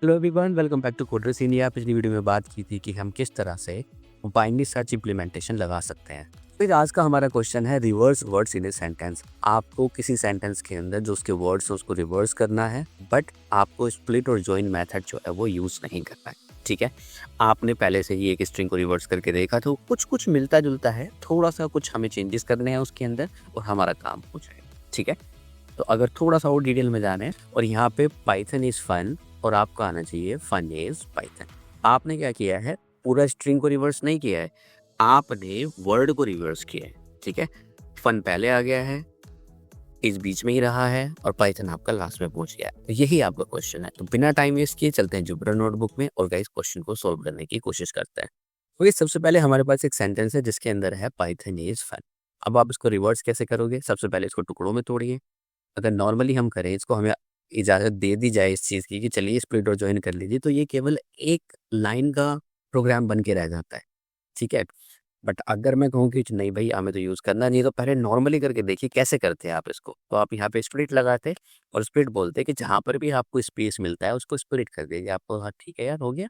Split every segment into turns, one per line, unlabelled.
Hello everyone, welcome back to Coders India. पिछली video में बात की थी कि हम किस तरह से बाइनरी सर्च इम्प्लीमेंटेशन लगा सकते हैं। फिर आज का हमारा क्वेश्चन है reverse words in a sentence. आपको किसी सेंटेंस के अंदर जो उसके वर्ड्स हैं उसको रिवर्स करना है, बट आपको स्प्लिट और जॉइन मेथड जो है वो यूज़ नहीं करना है। ठीक है, आपने पहले से ही एक स्ट्रिंग को रिवर्स करके देखा तो कुछ कुछ मिलता जुलता है, थोड़ा सा कुछ हमें चेंजेस करने हैं उसके अंदर और हमारा काम हो जाएगा। ठीक है, तो अगर थोड़ा सा और डिटेल में जाने और यहाँ पे पाइथन इज फन और आपको आना चाहिए फन इज पाइथन। आपने क्या किया है, पूरा स्ट्रिंग को रिवर्स नहीं किया है, आपने वर्ड को रिवर्स किया है। ठीक है, फन पहले आ गया है, इस बीच में ही रहा है और पाइथन आपका लास्ट में पहुंच गया है। तो यही आपका क्वेश्चन है। तो बिना टाइम वेस्ट किए चलते हैं जुपिटर नोटबुक में और गाइस क्वेश्चन को सॉल्व करने की कोशिश करते हैं। ओके, सबसे पहले हमारे पास एक सेंटेंस है जिसके अंदर है पाइथन इज फन। अब आप इसको रिवर्स कैसे करोगे? सबसे पहले इसको टुकड़ों में तोड़िए। अगर नॉर्मली हम करें, इसको हमें इजाज़त दे दी जाए इस चीज़ की कि चलिए स्प्लिट और जॉइन कर लीजिए, तो ये केवल एक लाइन का प्रोग्राम बन के रह जाता है। ठीक है, बट अगर मैं कहूँ कि नहीं भाई हमें तो यूज़ करना नहीं है, तो पहले नॉर्मली करके देखिए कैसे करते हैं आप इसको। तो आप यहाँ पे स्प्लिट लगाते और स्प्लिट बोलते कि जहाँ पर भी आपको स्पेस मिलता है उसको स्प्लिट कर दीजिए। आपको हाँ ठीक है यार, हो गया,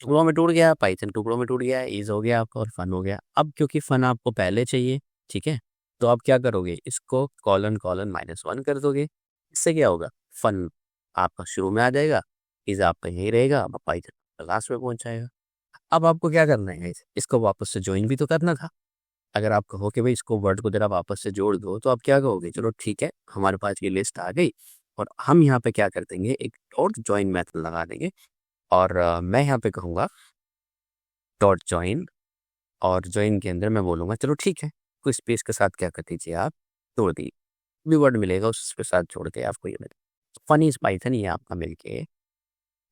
टुकड़ों में टूट गया, पाइथन टुकड़ों में टूट गया, ईज हो गया आपका और फन हो गया। अब क्योंकि फन आपको पहले चाहिए, ठीक है, तो आप क्या करोगे, इसको कॉलन कॉलन -1 कर दोगे। इससे क्या होगा, फन आपका शुरू में आ जाएगा, ईज आपका यहीं रहेगा, अब पाइथन लास्ट में पहुंच जाएगा। अब आपको क्या करना है guys? इसको वापस से ज्वाइन भी तो करना था। अगर आप कहो कि भाई इसको वर्ड को जरा वापस से जोड़ दो, तो आप क्या कहोगे, चलो ठीक है, हमारे पास ये लिस्ट आ गई और हम यहाँ पे क्या कर देंगे, एक डॉट ज्वाइन मेथड लगा देंगे और मैं यहाँ पे कहूँगा डॉट ज्वाइन और ज्वाइन के अंदर मैं बोलूँगा चलो ठीक है, कोई स्पेस के साथ क्या कर दीजिए आप, तोड़ दी भी वर्ड मिलेगा उसके साथ जोड़ के आपको ये मिलेगा फनी इज पाइथन, ये आपका मिलके।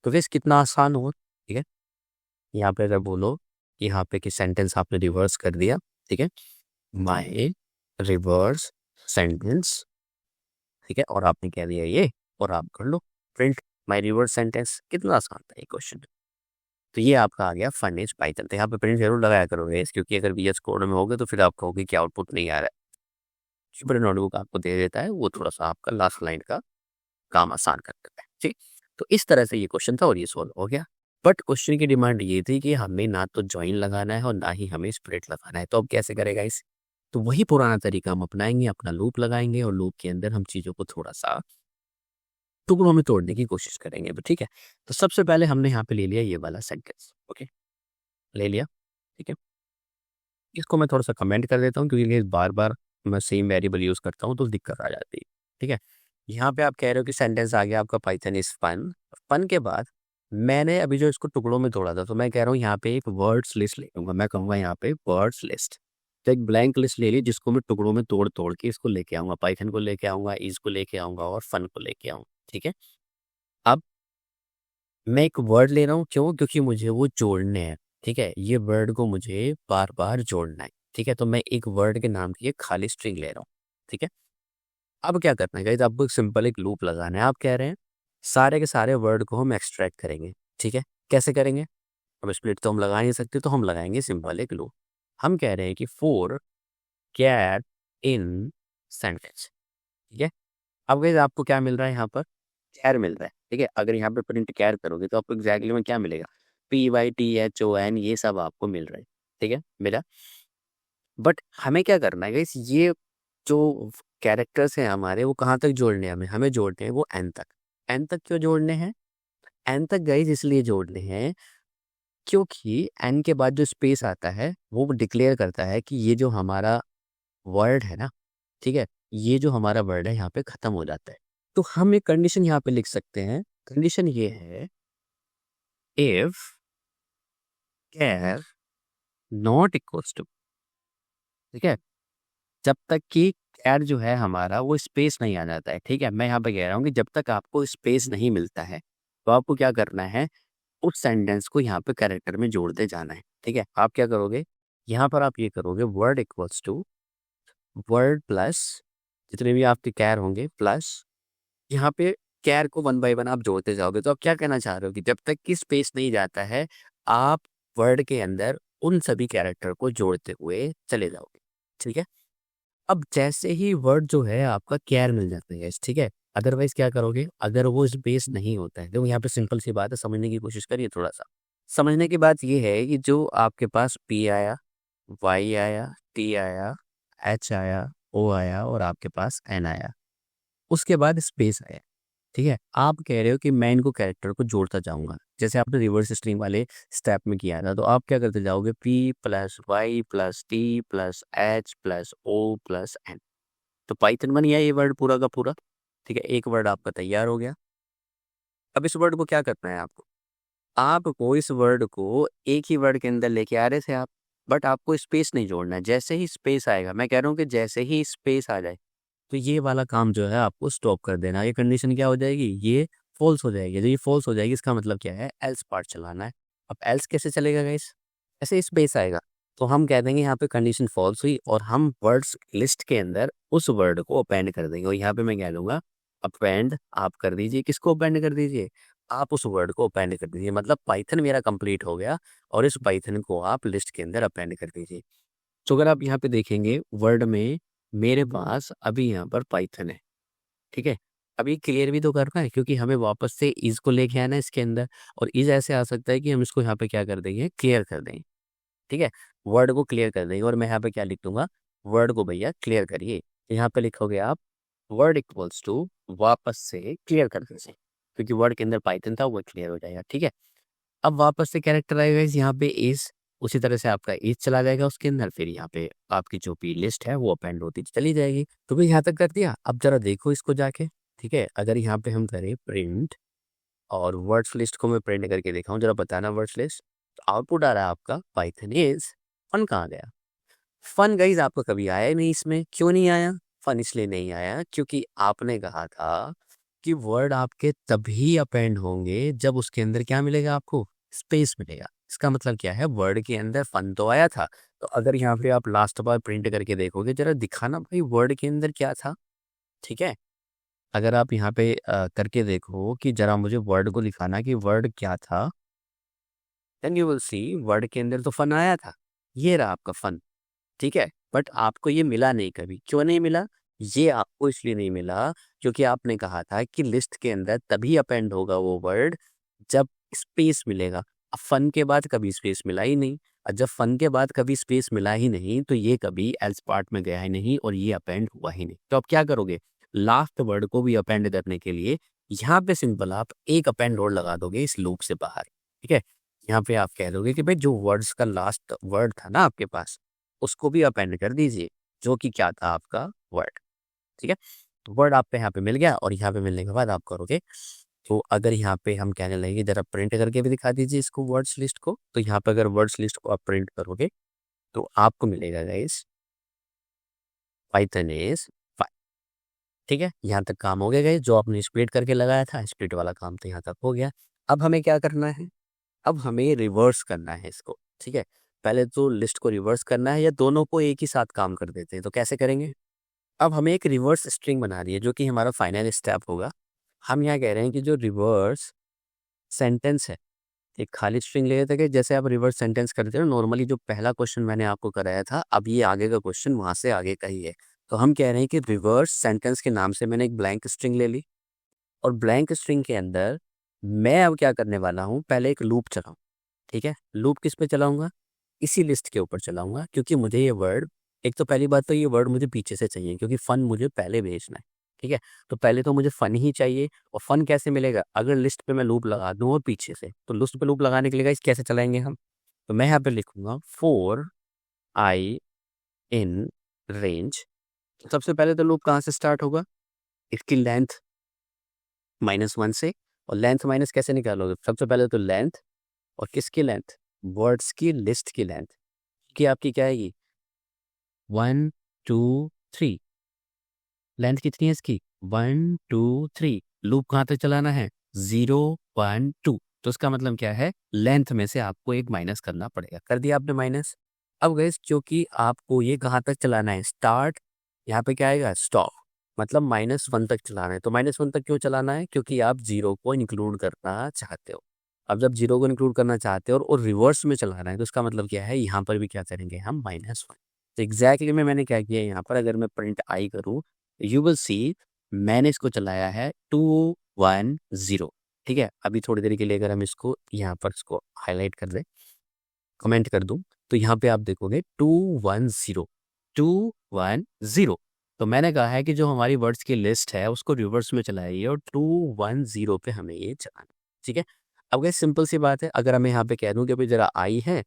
तो वैसे कितना आसान हो। ठीक है, यहाँ पे अगर बोलो, यहाँ पे कि सेंटेंस आपने रिवर्स कर दिया, ठीक है, माई रिवर्स सेंटेंस, ठीक है, और आपने कह दिया ये और आप कर लो प्रिंट माई रिवर्स सेंटेंस। कितना आसान था ये क्वेश्चन। तो ये आपका आ गया फन इज पाइथन। तो यहाँ पे प्रिंट जरूर लगाया करोगे इस, क्योंकि अगर VS कोड में होगा तो फिर आप कहोगे कि आउटपुट नहीं आ रहा है। जुपिटर नोटबुक आपको दे देता है, वो थोड़ा सा आपका लास्ट लाइन का काम आसान कर देता है। ठीक, तो इस तरह से ये क्वेश्चन था और ये सॉल्व हो गया। बट क्वेश्चन की डिमांड ये थी कि हमें ना तो ज्वाइन लगाना है और ना ही हमें स्प्लिट लगाना है। तो अब कैसे करेगा इस, तो वही पुराना तरीका हम अपनाएंगे, अपना लूप लगाएंगे और लूप के अंदर हम चीज़ों को थोड़ा सा टुकड़ों में तोड़ने की कोशिश करेंगे। ठीक है, तो सबसे पहले हमने यहाँ पे ले लिया ये वाला सेंटेंस। ओके, ले लिया, ठीक है, इसको मैं थोड़ा सा कमेंट कर देता हूँ क्योंकि ये बार-बार मैं सेम वेरिएबल यूज़ करता हूँ तो दिक्कत आ जाती है। ठीक है, यहाँ पे आप कह रहे हो कि सेंटेंस आ गया आपका पाइथन इज़ फन। फन के बाद मैंने अभी जो इसको टुकड़ों में तोड़ा था, तो मैं कह रहा हूँ यहाँ पे एक वर्ड्स लिस्ट ले लूँगा। मैं कहूँगा यहाँ पे वर्ड्स लिस्ट। तो एक ब्लैंक लिस्ट ले ली जिसको मैं टुकड़ों में तोड़-तोड़ के इसको लेके आऊँगा। पाइथन को लेके आऊँगा, इज़ को लेके आऊँगा और फन को लेके आऊँगा। ठीक है, अब मैं एक वर्ड ले रहा हूँ, क्यों? क्योंकि मुझे वो जोड़ने हैं। ठीक है, ये वर्ड को मुझे बार-बार जोड़ना है। ठीक है, तो मैं एक वर्ड के नाम की एक खाली स्ट्रिंग ले रहा हूँ। ठीक है, अब क्या करना है गाइस, आपको एक सिंपल एक लूप लगाना है। आप कह रहे हैं सारे के सारे वर्ड को हम एक्सट्रैक्ट करेंगे। ठीक है, कैसे करेंगे? अब स्प्लिट तो हम लगा नहीं सकते, तो हम लगाएंगे सिंपल एक लूप। हम कह रहे हैं कि फॉर कैट इन सेंटेंस। ठीक है, अब गाइस आपको क्या मिल रहा है यहाँ पर? कैर मिल रहा है। ठीक है, अगर यहाँ पे प्रिंट कैर करोगे तो आपको एग्जैक्टली में क्या मिलेगा? PYTHON, ये सब आपको मिल रहा है। ठीक है, मिला। बट हमें क्या करना है गाइस, ये जो कैरेक्टर्स हैं हमारे वो कहाँ तक जोड़ने हैं, हमें जोड़ने हैं वो एन तक। एन तक क्यों जोड़ने हैं? एन तक गाइस इसलिए जोड़ने हैं क्योंकि एन के बाद जो स्पेस आता है वो डिक्लेयर करता है कि ये जो हमारा वर्ड है ना, ठीक है, ये जो हमारा वर्ड है यहाँ पे खत्म हो जाता है। तो हम एक कंडीशन यहाँ पे लिख सकते हैं। कंडीशन ये है, if char not equals to, ठीक है, जब तक कि कैर जो है हमारा वो स्पेस नहीं आ जाता है। ठीक है, मैं यहाँ पे कह रहा हूँ कि जब तक आपको स्पेस नहीं मिलता है तो आपको क्या करना है, उस सेंटेंस को यहाँ पे कैरेक्टर में जोड़ते जाना है। ठीक है, आप क्या करोगे, यहाँ पर आप ये करोगे word equals to word plus जितने भी आपके कैर होंगे प्लस यहाँ पे कैर को 1 बाय 1 आप जोड़ते जाओगे। तो आप क्या कहना चाह रहे हो कि जब तक कि स्पेस नहीं जाता है आप वर्ड के अंदर उन सभी कैरेक्टर को जोड़ते हुए चले जाओगे। ठीक है, अब जैसे ही वर्ड जो है आपका कैर मिल जाता है, ठीक है, अदरवाइज क्या करोगे, अगर वो स्पेस नहीं होता है, देखो यहाँ पे सिंपल सी बात है, समझने की कोशिश करिए थोड़ा सा। समझने की बात ये है कि जो आपके पास पी आया, वाई आया, टी आया, एच आया, ओ आया और आपके पास एन आया, उसके बाद स्पेस आया। ठीक है, आप कह रहे हो कि मैं इनको कैरेक्टर को जोड़ता जाऊंगा, जैसे आपने रिवर्स स्ट्रिंग वाले स्टेप में किया था, तो आप क्या करते जाओगे, P plus Y plus T plus H plus O plus N, तो पाइथन बन गया ये वर्ड पूरा का पूरा। ठीक है, एक वर्ड आपका तैयार हो गया। अब इस वर्ड को क्या करना है आपको, आपको इस वर्ड को एक ही वर्ड के अंदर लेके आ रहे थे आप, बट आपको स्पेस नहीं जोड़ना है। जैसे ही स्पेस आएगा, मैं कह रहा हूँ कि जैसे ही स्पेस आ जाए, तो ये वाला काम जो है आपको स्टॉप कर देना है। ये कंडीशन क्या हो जाएगी, ये फॉल्स हो जाएगी। जब ये फॉल्स हो जाएगी, इसका मतलब क्या है, एल्स पार्ट चलाना है। अब एल्स कैसे चलेगा गाइस, ऐसे स्पेस आएगा, तो हम कह देंगे यहाँ पे कंडीशन फॉल्स हुई और हम वर्ड्स लिस्ट के अंदर उस वर्ड को अपेंड कर देंगे। और यहाँ पे मैं कह दूंगा अपेंड, आप कर दीजिए, किसको अपेंड कर दीजिए, आप उस वर्ड को अपेंड कर दीजिए। मतलब पाइथन मेरा कंप्लीट हो गया और इस पाइथन को आप लिस्ट के अंदर अपेंड कर दीजिए। तो अगर आप यहाँ पे देखेंगे वर्ड में, मेरे पास अभी यहाँ पर पाइथन है। ठीक है, अब ये क्लियर भी तो करना है, क्योंकि हमें वापस से इज को लेके आना है इसके अंदर, और इज ऐसे आ सकता है कि हम इसको यहाँ पे क्या कर देंगे, क्लियर कर देंगे। ठीक है, वर्ड को क्लियर कर देंगे, और मैं यहाँ पे क्या लिख दूंगा, वर्ड को भैया क्लियर करिए। यहाँ पे लिखोगे आप वर्ड इक्वल्स टू, वापस से क्लियर कर दीजिए, क्योंकि वर्ड के अंदर पाइथन था, वो क्लियर हो जाएगा। ठीक है, अब वापस से कैरेक्टर आएगा यहाँ पे इज, उसी तरह से आपका इज चला जाएगा उसके अंदर, फिर यहाँ पे आपकी जो भी लिस्ट है वो अपेंड होती चली जाएगी। तो भी यहाँ तक कर दिया, अब जरा देखो इसको जाके। ठीक है, अगर यहाँ पे हम करें प्रिंट और वर्ड्स लिस्ट को मैं प्रिंट करके दिखाऊं, जरा बताना वर्ड्स लिस्ट, तो आउटपुट आ रहा है आपका पाइथन इज। फन कहाँ गया, फन गाइज आपका कभी आया ही नहीं इसमें। क्यों नहीं आया, फन इसलिए नहीं आया क्योंकि आपने कहा था कि वर्ड आपके तभी अपेंड होंगे जब उसके अंदर क्या मिलेगा, आपको स्पेस मिलेगा। इसका मतलब क्या है, वर्ड के अंदर फन तो आया था, तो अगर यहाँ पे आप लास्ट बार प्रिंट करके देखोगे, जरा दिखाना भाई वर्ड के अंदर क्या था। ठीक है, अगर आप यहाँ पे करके देखो कि जरा मुझे वर्ड को दिखाना कि वर्ड क्या था, then you will see word के अंदर तो फन आया था, ये रहा आपका फन। ठीक है, बट आपको ये मिला नहीं कभी। क्यों नहीं मिला, ये आपको इसलिए नहीं मिला क्योंकि आपने कहा था कि लिस्ट के अंदर तभी अपेंड होगा वो वर्ड जब स्पेस मिलेगा। अब फन के बाद कभी स्पेस मिला ही नहीं, और जब फन के बाद कभी स्पेस मिला ही नहीं, तो ये कभी एल्स पार्ट में गया ही नहीं और ये अपेंड हुआ ही नहीं। तो आप क्या करोगे, लास्ट वर्ड को भी अपेंड करने के लिए यहाँ पे सिंपल आप एक अपेंड और लगा दोगे इस लूप से बाहर। ठीक है, यहाँ पे आप कह दोगे कि भाई जो वर्ड्स का लास्ट वर्ड था ना आपके पास, उसको भी अपेंड कर दीजिए, जो कि क्या था आपका वर्ड। ठीक है, तो वर्ड आपको यहाँ पे मिल गया, और यहाँ पे मिलने के बाद आप करोगे, तो अगर यहाँ पे हम कहने लगे जरा प्रिंट करके भी दिखा दीजिए इसको वर्ड्स लिस्ट को, तो यहाँ पे अगर वर्ड्स लिस्ट को आप प्रिंट करोगे तो आपको मिलेगा गाइस पाइथन इज 5। ठीक है, यहाँ तक काम हो गया गाइस, जो आपने स्प्लिट करके लगाया था, स्प्लिट वाला काम तो यहाँ तक हो गया। अब हमें क्या करना है, अब हमें रिवर्स करना है इसको। ठीक है, पहले तो लिस्ट को रिवर्स करना है, या दोनों को एक ही साथ काम कर देते हैं, तो कैसे करेंगे। अब हमें एक रिवर्स स्ट्रिंग बना रही है, जो कि हमारा फाइनल स्टेप होगा। हम यहाँ कह रहे हैं कि जो रिवर्स सेंटेंस है, एक खाली स्ट्रिंग ले लेते हैं, जैसे आप रिवर्स सेंटेंस करते हो नॉर्मली। जो पहला क्वेश्चन मैंने आपको कराया था, अब ये आगे का क्वेश्चन वहाँ से आगे का ही है। तो हम कह रहे हैं कि रिवर्स सेंटेंस के नाम से मैंने एक ब्लैंक स्ट्रिंग ले ली, और ब्लैंक स्ट्रिंग के अंदर मैं अब क्या करने वाला हूँ, पहले एक लूप चलाऊँ। ठीक है, लूप किस पे चलाऊंगा, इसी लिस्ट के ऊपर चलाऊंगा, क्योंकि मुझे ये वर्ड, एक तो पहली बात तो ये वर्ड मुझे पीछे से चाहिए, क्योंकि फन मुझे पहले भेजना है। ठीक है, तो पहले तो मुझे फन ही चाहिए, और फन कैसे मिलेगा, अगर लिस्ट पे मैं लूप लगा दूं और पीछे से, तो लिस्ट पे लूप लगाने के लिए guys कैसे चलाएंगे हम, तो मैं यहाँ पे लिखूंगा फोर आई इन रेंज। सबसे पहले तो लूप कहाँ से स्टार्ट होगा, इसकी लेंथ -1 से, और लेंथ माइनस कैसे निकालोगे, सबसे पहले तो लेंथ, और किसकी लेंथ, वर्ड्स की लिस्ट की लेंथ, कि आपकी क्या आएगी 1 2 3, लेंथ कितनी है इसकी 1 2 3। लूप कहाँ तक चलाना है 0 1 2, तो उसका मतलब क्या है, लेंथ में से आपको एक माइनस करना पड़ेगा। कर दिया आपने माइनस। अब गैस क्योंकि आपको ये कहाँ तक चलाना है, स्टार्ट, यहाँ पे क्या आएगा स्टॉप, मतलब -1 तक चलाना है। तो -1 तक क्यों चलाना है, क्योंकि आप 0 को इंक्लूड करना चाहते हो। अब जब 0 को इंक्लूड करना चाहते हो और रिवर्स में चलाना है, तो उसका मतलब क्या है, यहाँ पर भी क्या करेंगे हम -1। तो एग्जैक्टली मैंने क्या किया यहाँ पर, अगर मैं प्रिंट आई करूँ, यू विल सी मैंने इसको चलाया है 210। ठीक है, अभी थोड़ी देर के लिए अगर हम इसको यहाँ पर इसको हाईलाइट कर दें, कमेंट कर दूं, तो यहाँ पे आप देखोगे 210 210। तो मैंने कहा है कि जो हमारी वर्ड्स की लिस्ट है उसको रिवर्स में चलाइए और 210 पे हमें ये चलाना। ठीक है, अब गैस सिंपल सी बात है, अगर मैं यहाँ पे कह दूं कि भाई जरा आई है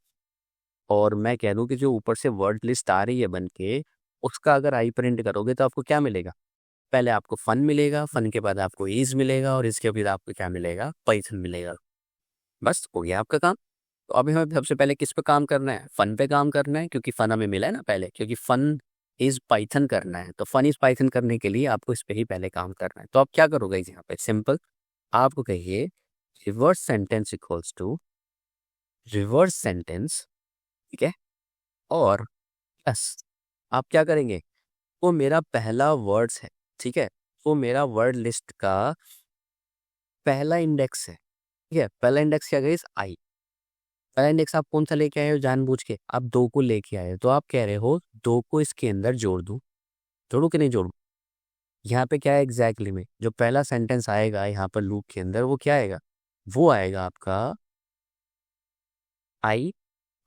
और मैं कह दूं कि जो ऊपर से वर्ड लिस्ट आ रही है बन के, उसका अगर आई प्रिंट करोगे तो आपको क्या मिलेगा? पहले आपको फन मिलेगा, फन के बाद आपको ईज मिलेगा और इसके बाद आपको क्या मिलेगा? पाइथन मिलेगा। बस हो गया आपका काम। तो अभी हमें सबसे पहले किस पे काम करना है? फन पे काम करना है, क्योंकि फन हमें मिला है ना पहले, क्योंकि फन इज पाइथन करना है। तो फन इज पाइथन करने के लिए आपको इस पे ही पहले काम करना है। तो आप क्या करोगे यहाँ पे? सिंपल, आपको कहिए reverse sentence equals to reverse sentence. ठीक है, और प्लस आप क्या करेंगे? वो मेरा पहला वर्ड्स है, ठीक है, वो मेरा वर्ड लिस्ट का पहला इंडेक्स है। ठीक है, पहला इंडेक्स क्या गई? आई। पहला इंडेक्स आप कौन सा लेके आए हो? जानबूझ के आप 2 को लेके आए हो। तो आप कह रहे हो 2 को इसके अंदर जोड़ दूं। जोड़ू कि नहीं जोड़ू? यहाँ पे क्या है एग्जैक्टली में जो पहला सेंटेंस आएगा यहाँ पर लूप के अंदर, वो क्या आएगा? वो आएगा आपका आई।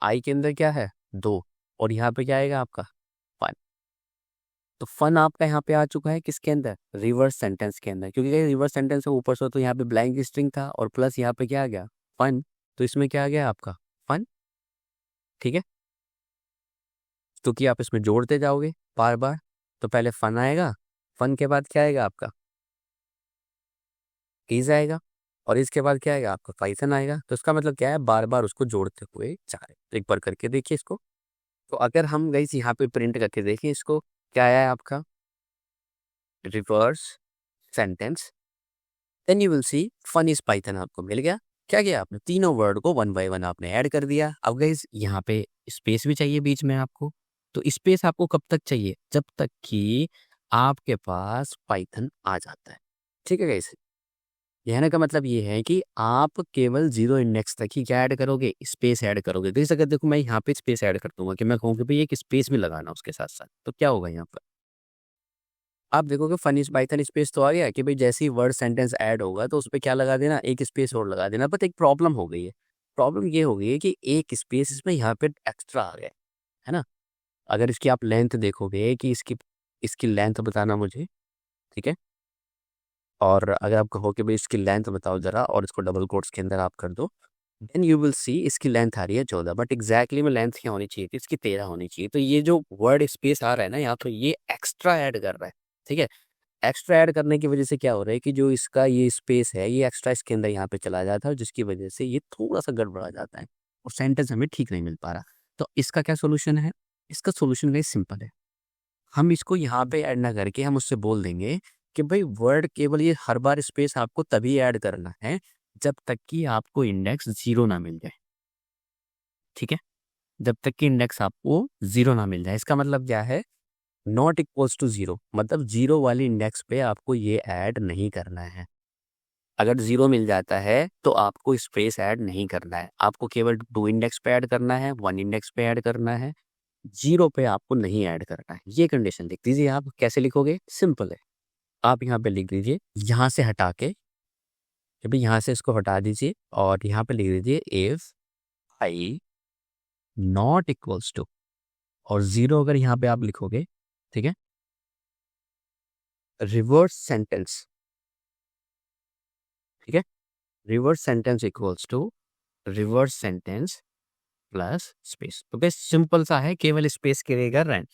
आई के अंदर क्या है? 2। और यहाँ पे क्या आएगा आपका? फन। तो फन आपका यहाँ पे आ चुका है किसके अंदर? रिवर्स सेंटेंस के अंदर, क्योंकि रिवर्स सेंटेंस से ऊपर से तो यहाँ पे ब्लैंक स्ट्रिंग था और प्लस यहाँ पे क्या आ गया? फन। तो इसमें क्या आ गया आपका? फन। ठीक है, क्योंकि आप इसमें जोड़ते जाओगे बार बार, तो पहले फन आएगा, फन के बाद क्या आएगा आपका? ईज आएगा, और इसके बाद क्या आएगा आपका? पाइथन आएगा। तो इसका मतलब क्या है? बार बार उसको जोड़ते हुए जा रहे। तो एक बार करके देखिए इसको। तो अगर हम गई यहाँ पे प्रिंट करके देखिए इसको, क्या आया है आपका? Reverse sentence, then you will see fun is Python आपको मिल गया। क्या किया आपने? तीनों वर्ड को 1 बाय 1 आपने ऐड कर दिया। अब गाइस यहाँ पे स्पेस भी चाहिए बीच में आपको। तो स्पेस आपको कब तक चाहिए? जब तक कि आपके पास पाइथन आ जाता है। ठीक है गाइस, कहने का मतलब ये है कि आप केवल 0 इंडेक्स तक ही क्या ऐड करोगे? स्पेस ऐड करोगे। तो इस अगर देखो मैं यहाँ पे स्पेस ऐड कर दूंगा कि मैं कहूँ कि भाई एक स्पेस भी लगाना उसके साथ साथ, तो क्या होगा यहाँ पर? आप देखोगे फनी पाइथन स्पेस तो आ गया कि भाई जैसे ही वर्ड सेंटेंस ऐड होगा तो उस पर क्या लगा देना? एक स्पेस और लगा देना। बट एक प्रॉब्लम हो गई है। प्रॉब्लम ये हो गई है कि एक स्पेस इसमें यहाँ पे एक्स्ट्रा आ गया है ना। अगर इसकी आप लेंथ देखोगे कि इसकी इसकी लेंथ बताना मुझे। ठीक है, और अगर आप कहो कि भाई इसकी लेंथ बताओ जरा और इसको डबल कोट्स के अंदर आप कर दो, देन यू विल सी इसकी लेंथ आ रही है 14। बट एग्जैक्टली में लेंथ क्या होनी चाहिए थी? इसकी 13 होनी चाहिए। तो ये जो वर्ड स्पेस आ रहा है ना यहाँ, तो ये एक्स्ट्रा ऐड कर रहा है। ठीक है, एक्स्ट्रा ऐड करने की वजह से क्या हो रहा है कि जो इसका ये स्पेस है ये एक्स्ट्रा इसके अंदर यहाँ पे चला जाता है, और जिसकी वजह से ये थोड़ा सा गड़बड़ा जाता है और सेंटेंस हमें ठीक नहीं मिल पा रहा। तो इसका क्या सोल्यूशन है? इसका सोल्यूशन वेरी सिंपल है। हम इसको यहाँ पे ऐड ना करके हम उससे बोल देंगे कि भाई वर्ड केवल ये हर बार स्पेस आपको तभी ऐड करना है जब तक कि आपको इंडेक्स 0 ना मिल जाए। ठीक है, जब तक कि इंडेक्स आपको 0 ना मिल जाए। इसका मतलब क्या है? नॉट इक्वल्स टू 0, मतलब 0 वाली इंडेक्स पे आपको ये ऐड नहीं करना है। अगर 0 मिल जाता है तो आपको स्पेस ऐड नहीं करना है। आपको केवल 2 इंडेक्स पे ऐड करना है, 1 इंडेक्स पे ऐड करना है, 0 पे आपको नहीं ऐड करना है। ये कंडीशन लिख दीजिए। आप कैसे लिखोगे? सिंपल है, आप यहाँ पे लिख दीजिए, यहाँ से हटा के, कि भाई यहाँ से इसको हटा दीजिए और यहाँ पे लिख दीजिए if I not equals to, और 0 अगर यहाँ पे आप लिखोगे, ठीक है, रिवर्स सेंटेंस। ठीक है, reverse sentence equals to reverse sentence plus space. तो बस सिंपल सा है, केवल स्पेस के लिए कर रहे हैं।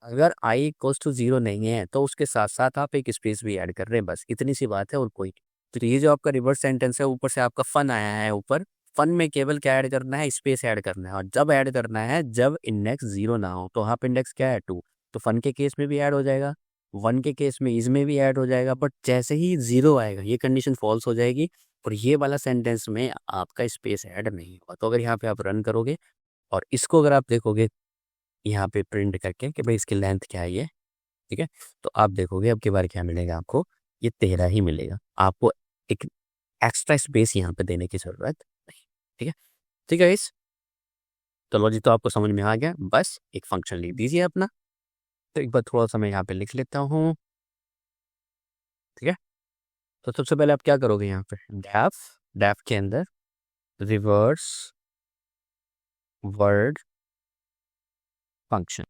अगर आई इक्वल्स टू 0 नहीं है तो उसके साथ साथ आप एक स्पेस भी ऐड कर रहे हैं, बस इतनी सी बात है और कोई नहीं। तो ये जो आपका रिवर्स सेंटेंस है, ऊपर से आपका फन आया है, ऊपर फन में केवल क्या ऐड करना है? स्पेस ऐड करना है। और जब ऐड करना है जब इंडेक्स 0 ना हो। तो यहाँ पे इंडेक्स क्या है? 2। तो फन के केस में भी ऐड हो जाएगा, 1 के केस में इसमें भी ऐड हो जाएगा। बट जैसे ही 0 आएगा ये कंडीशन फॉल्स हो जाएगी और ये वाला सेंटेंस में आपका स्पेस ऐड नहीं होगा। तो अगर यहाँ पे आप रन करोगे और इसको अगर आप देखोगे यहाँ पे प्रिंट करके कि भाई इसकी लेंथ क्या है ये, ठीक है, तो आप देखोगे अब की बार क्या मिलेगा आपको? ये 13 ही मिलेगा। आपको एक एक्स्ट्रा स्पेस यहाँ पे देने की जरूरत नहीं। ठीक है, ठीक है इस तो लॉजिक तो आपको समझ में आ गया। बस एक फंक्शन लिख दीजिए अपना। तो एक बार थोड़ा सा मैं यहाँ पे लिख लेता हूँ। ठीक है। तो सबसे पहले आप क्या करोगे यहाँ पे, डेफ के अंदर रिवर्स वर्ड फंक्शन,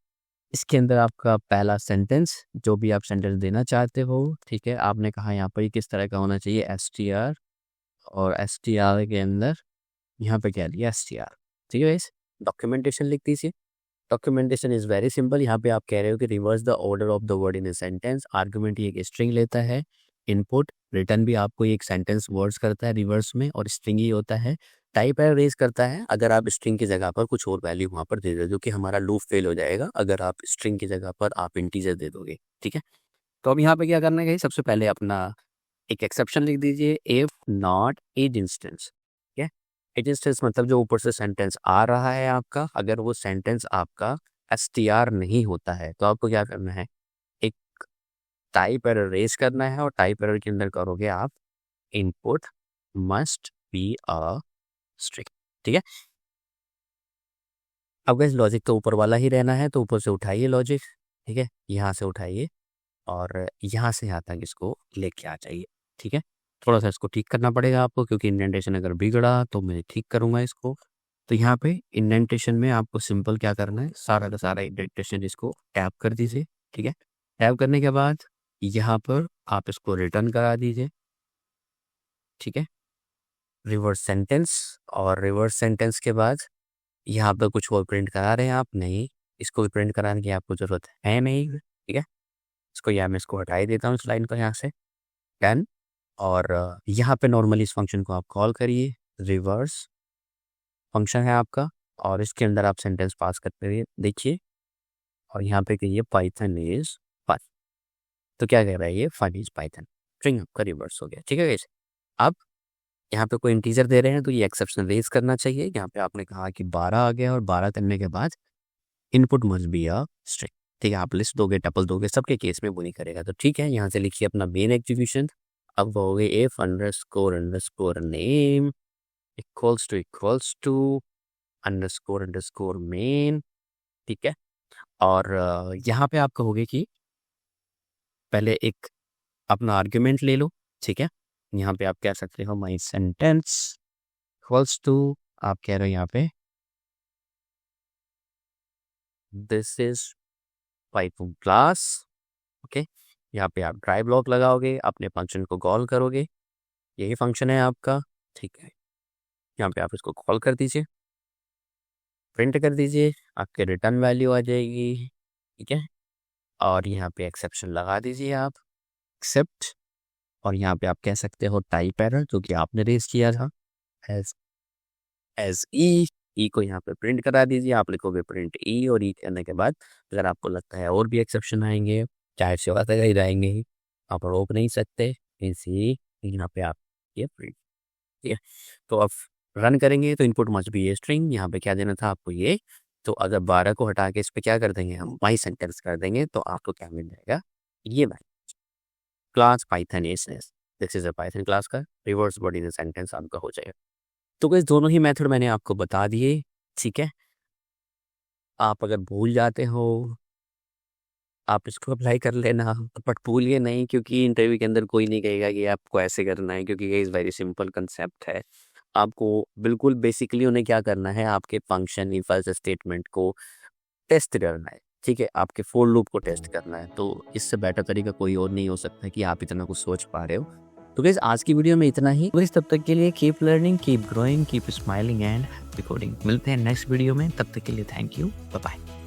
इसके अंदर आपका पहला सेंटेंस, जो भी आप सेंटेंस देना चाहते हो, ठीक है, आपने कहा यहाँ पर किस तरह का होना चाहिए, str, और str के अंदर यहाँ पे क्या लिया, str। ठीक है गाइस, डॉक्यूमेंटेशन लिख दीजिए। Documentation is very simple. यहाँ पे आप कह रहे हो कि reverse the order of the word in a sentence. Argument ये एक स्ट्रिंग लेता है, इनपुट रिटर्न भी आपको एक सेंटेंस वर्ड्स करता है रिवर्स में, और स्ट्रिंग ही होता है। टाइप एरर रेज करता है अगर आप स्ट्रिंग की जगह पर कुछ और वैल्यू वहाँ पर दे दो, जो कि हमारा लूप फेल हो जाएगा अगर आप स्ट्रिंग की जगह पर आप इंटीजर दे दोगे। ठीक है, तो अब यहाँ पे क्या करना है, सबसे पहले अपना एक एक्सेप्शन लिख दीजिए, इफ नॉट एज इंस्टेंस। ठीक है, एज इंस्टेंस मतलब जो ऊपर से सेंटेंस आ रहा है आपका, अगर वो सेंटेंस आपका str नहीं होता है तो आपको क्या करना है, एक टाइप एरर रेज करना है, और टाइप एरर के अंदर करोगे आप input must be a string. ठीक है, अब इस लॉजिक तो ऊपर वाला ही रहना है, तो ऊपर से उठाइए लॉजिक। ठीक है, यहाँ से उठाइए और यहाँ से यहाँ तक इसको लेके आ जाइए। ठीक है, थोड़ा सा इसको ठीक करना पड़ेगा आपको, क्योंकि इंडेंटेशन अगर बिगड़ा तो मैं ठीक करूँगा इसको। तो यहाँ पे इंडेंटेशन में आपको सिंपल क्या करना है, सारा का सारा इंडेंटेशन इसको टैप कर दीजिए। ठीक है, टैप करने के बाद यहाँ पर आप इसको रिटर्न करा दीजिए। ठीक है, रिवर्स सेंटेंस, और रिवर्स सेंटेंस के बाद यहाँ पर कुछ और प्रिंट करा रहे हैं आप, नहीं, इसको भी प्रिंट कराने की आपको ज़रूरत है नहीं। ठीक है, इसको यहाँ मैं इसको हटा ही देता हूँ इस लाइन को यहाँ से, डन। और यहाँ पे नॉर्मली इस फंक्शन को आप कॉल करिए, रिवर्स फंक्शन है आपका, और इसके अंदर आप सेंटेंस पास करते रहिए, देखिए, और यहाँ पे कहिए पाइथन इज फन। तो क्या कह रहा है ये, फन इज पाइथन, स्ट्रिंग आपका रिवर्स हो गया। ठीक है गाइस, अब यहाँ पे कोई इंटीजर दे रहे हैं तो ये एक्सेप्शन रेज करना चाहिए। यहाँ पे आपने कहा कि 12 आ गया, और 12 करने के बाद input must be a string. ठीक है, आप लिस्ट दोगे, टपल दोगे, सबके केस में वो नहीं करेगा। तो ठीक है, यहाँ से लिखिए अपना मेन एग्जीक्यूशन। अब वो हो गई if underscore name equals to underscore main. ठीक है, और यहाँ पे आप कहोगे कि पहले एक अपना आर्ग्यूमेंट ले लो। ठीक है, यहाँ पे आप कह सकते हो माई सेंटेंस इक्वल्स टू, आप कह रहे हो यहाँ पे this is Python class. Okay, यहाँ पे आप ट्राई ब्लॉक लगाओगे, अपने फंक्शन को कॉल करोगे, यही फंक्शन है आपका। ठीक है, यहाँ पे आप इसको कॉल कर दीजिए, प्रिंट कर दीजिए, आपके रिटर्न वैल्यू आ जाएगी। ठीक है, और यहाँ पे एक्सेप्शन लगा दीजिए आप, एक्सेप्ट, और यहाँ पे आप कह सकते हो टाइप एरर, जो कि आपने रेज किया था, एज ई को यहाँ पे प्रिंट करा दीजिए। आप लिखोगे प्रिंट ई, और ई करने के बाद अगर आपको लगता है और भी एक्सेप्शन आएंगे, चाहे से बात ही रहेंगे ही, आप रोक नहीं सकते, इसी यहाँ पे आप ये प्रिंट। ठीक है, तो अब रन करेंगे तो input must be a string, यहाँ पे क्या देना था आपको ये। तो अगर 12 को हटा के इस पे क्या कर देंगे, हम माई सेंटेंस कर देंगे, तो आपको क्या मिल जाएगा, ये class Python is this is a Python class का रिवर्स वर्ड इन सेंटेंस आपका हो जाएगा। तो guys, दोनों ही मेथड मैंने आपको बता दिए। ठीक है, आप अगर भूल जाते हो आप इसको अप्लाई कर लेना, बट भूलिए नहीं, क्योंकि इंटरव्यू के अंदर कोई नहीं कहेगा कि आपको ऐसे करना है, क्योंकि ये वेरी सिंपल कंसेप्ट है। आपको बिल्कुल बेसिकली उन्हें क्या करना है, आपके फंक्शन इफ एल्स स्टेटमेंट को टेस्ट करना है। ठीक है, आपके फोर लूप को टेस्ट करना है। तो इससे बेटर तरीका कोई और नहीं हो सकता कि आप इतना कुछ सोच पा रहे हो। तो गाइस, आज की वीडियो में इतना ही। गाइस, तब तक के लिए keep learning, keep growing, keep smiling and recording. मिलते हैं नेक्स्ट वीडियो में, तब तक के लिए थैंक यू, बाय बाय।